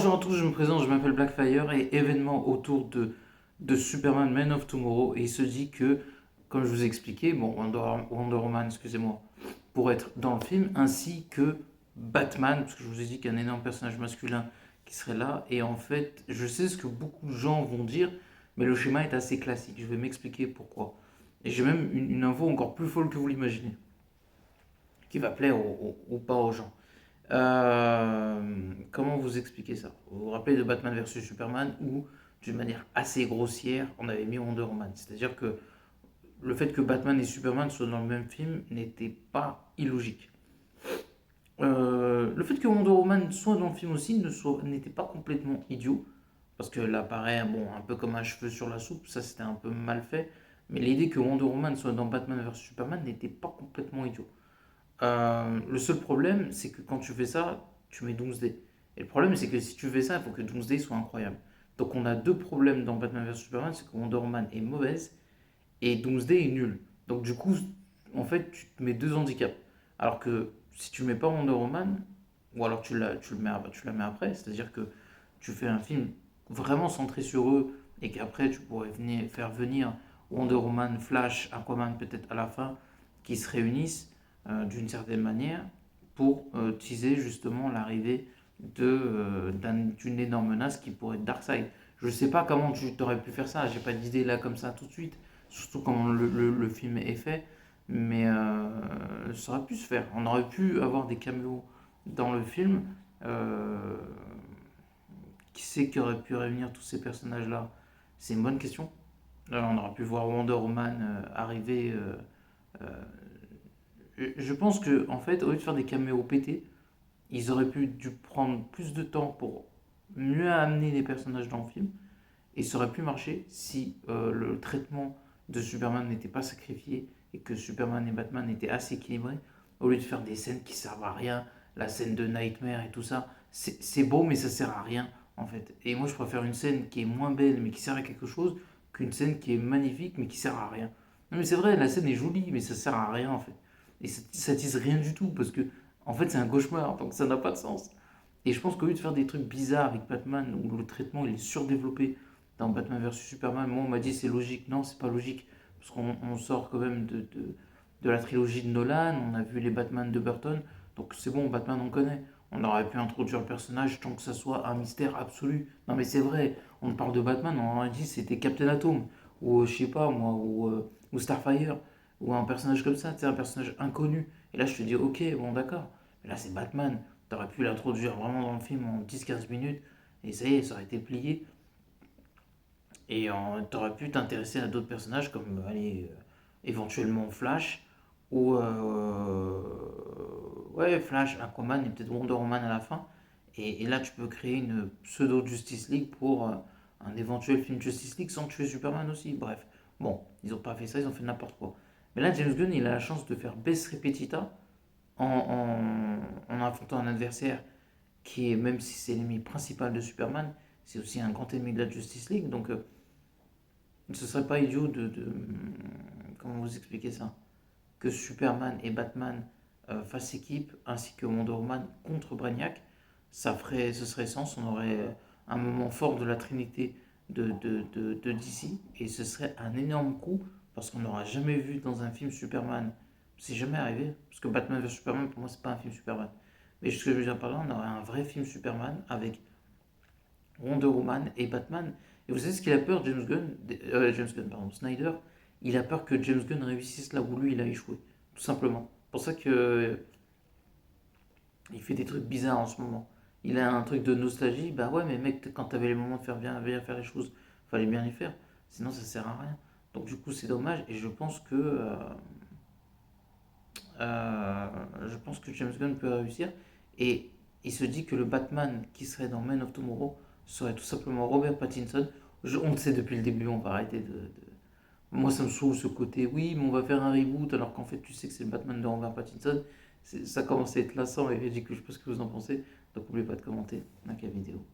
Bonjour à tous, je me présente, je m'appelle Blackfire et événement autour de Superman Man of Tomorrow. Et il se dit que, comme je vous ai expliqué, bon, Wonder Woman, excusez-moi, pour être dans le film, ainsi que Batman, parce que je vous ai dit qu'il y a un énorme personnage masculin qui serait là. Et en fait, je sais ce que beaucoup de gens vont dire, mais le schéma est assez classique. Je vais m'expliquer pourquoi. Et j'ai même une info encore plus folle que vous l'imaginez, qui va plaire ou pas aux gens. Comment vous expliquer ça? Vous vous rappelez de Batman versus Superman où, d'une manière assez grossière, on avait mis Wonder Woman. C'est-à-dire que le fait que Batman et Superman soient dans le même film n'était pas illogique. Le fait que Wonder Woman soit dans le film aussi n'était pas complètement idiot. Parce qu'elle apparaît bon, un peu comme un cheveu sur la soupe, ça c'était un peu mal fait. Mais l'idée que Wonder Woman soit dans Batman versus Superman n'était pas complètement idiot. Le seul problème, c'est que quand tu fais ça, tu mets Doomsday. Et le problème, c'est que si tu fais ça, il faut que Doomsday soit incroyable. Donc on a deux problèmes dans Batman vs Superman, c'est que Wonder Woman est mauvaise et Doomsday est nul. Donc du coup, en fait, tu te mets deux handicaps. Alors que si tu mets pas Wonder Woman, ou alors tu la mets après, c'est-à-dire que tu fais un film vraiment centré sur eux et qu'après tu pourrais faire venir Wonder Woman, Flash, Aquaman peut-être à la fin, qui se réunissent d'une certaine manière pour teaser justement l'arrivée d'une énorme menace qui pourrait être Darkseid. Je ne sais pas comment tu aurais pu faire ça, j'ai pas d'idée là comme ça tout de suite, surtout comment le film est fait, mais ça aurait pu se faire. On aurait pu avoir des caméos dans le film. Euh, qui c'est qui aurait pu réunir tous ces personnages-là? C'est une bonne question. On aurait pu voir Wonder Woman arriver. Je pense que, en fait, au lieu de faire des caméos pétés, ils auraient pu dû prendre plus de temps pour mieux amener les personnages dans le film. Et ça aurait pu marcher si le traitement de Superman n'était pas sacrifié et que Superman et Batman étaient assez équilibrés. Au lieu de faire des scènes qui servent à rien, la scène de Nightmare et tout ça, c'est beau mais ça sert à rien en fait. Et moi je préfère une scène qui est moins belle mais qui sert à quelque chose qu'une scène qui est magnifique mais qui sert à rien. Non mais c'est vrai, la scène est jolie mais ça sert à rien en fait. Et ça tisse rien du tout parce que en fait c'est un cauchemar donc ça n'a pas de sens. Et je pense qu'au lieu de faire des trucs bizarres avec Batman où le traitement il est surdéveloppé dans Batman vs Superman, moi on m'a dit c'est logique. Non, c'est pas logique. Parce qu'on sort quand même de la trilogie de Nolan, on a vu les Batman de Burton, donc c'est bon, Batman on connaît. On aurait pu introduire le personnage tant que ça soit un mystère absolu. Non mais c'est vrai, on parle de Batman, on aurait dit c'était Captain Atom, ou je sais pas moi, ou Starfire, ou un personnage comme ça, c'est un personnage inconnu. Et là je te dis ok, bon d'accord, mais là c'est Batman. T'aurais pu l'introduire vraiment dans le film en 10-15 minutes, et ça y est, ça aurait été plié. Et t'aurais pu t'intéresser à d'autres personnages comme allez, éventuellement Flash ou ouais Flash, Aquaman et peut-être Wonder Woman à la fin. Et là tu peux créer une pseudo Justice League pour un éventuel film Justice League sans tuer Superman aussi. Bref, bon, ils ont pas fait ça, ils ont fait n'importe quoi. Mais là James Gunn il a la chance de faire Bess Repetita en affrontant un adversaire qui est, même si c'est l'ennemi principal de Superman, c'est aussi un grand ennemi de la Justice League. Donc ce serait pas idiot comment vous expliquer ça? Que Superman et Batman fassent équipe, ainsi que Wonder Woman contre Brainiac. Ce serait sens, on aurait un moment fort de la trinité de DC, et ce serait un énorme coup, parce qu'on n'aura jamais vu dans un film Superman. C'est jamais arrivé, parce que Batman vs Superman, pour moi, c'est pas un film Superman. Mais ce que je veux dire par là, on aurait un vrai film Superman avec Wonder Woman et Batman. Et vous savez ce qu'il a peur, James Gunn, pardon, Snyder? Il a peur que James Gunn réussisse là où lui il a échoué, tout simplement. C'est pour ça que il fait des trucs bizarres en ce moment. Il a un truc de nostalgie, bah ouais, mais mec, quand t'avais les moments de faire bien faire les choses, fallait bien les faire. Sinon, ça sert à rien. Donc du coup, c'est dommage. Et euh, je pense que James Gunn peut réussir. Et il se dit que le Batman qui serait dans Man of Tomorrow serait tout simplement Robert Pattinson. On le sait depuis le début, on va arrêter Moi, ça me saoule ce côté, oui, mais on va faire un reboot alors qu'en fait, tu sais que c'est le Batman de Robert Pattinson. Ça commence à être lassant et ridicule. Je sais pas ce que vous en pensez. Donc, n'oubliez pas de commenter, like la vidéo.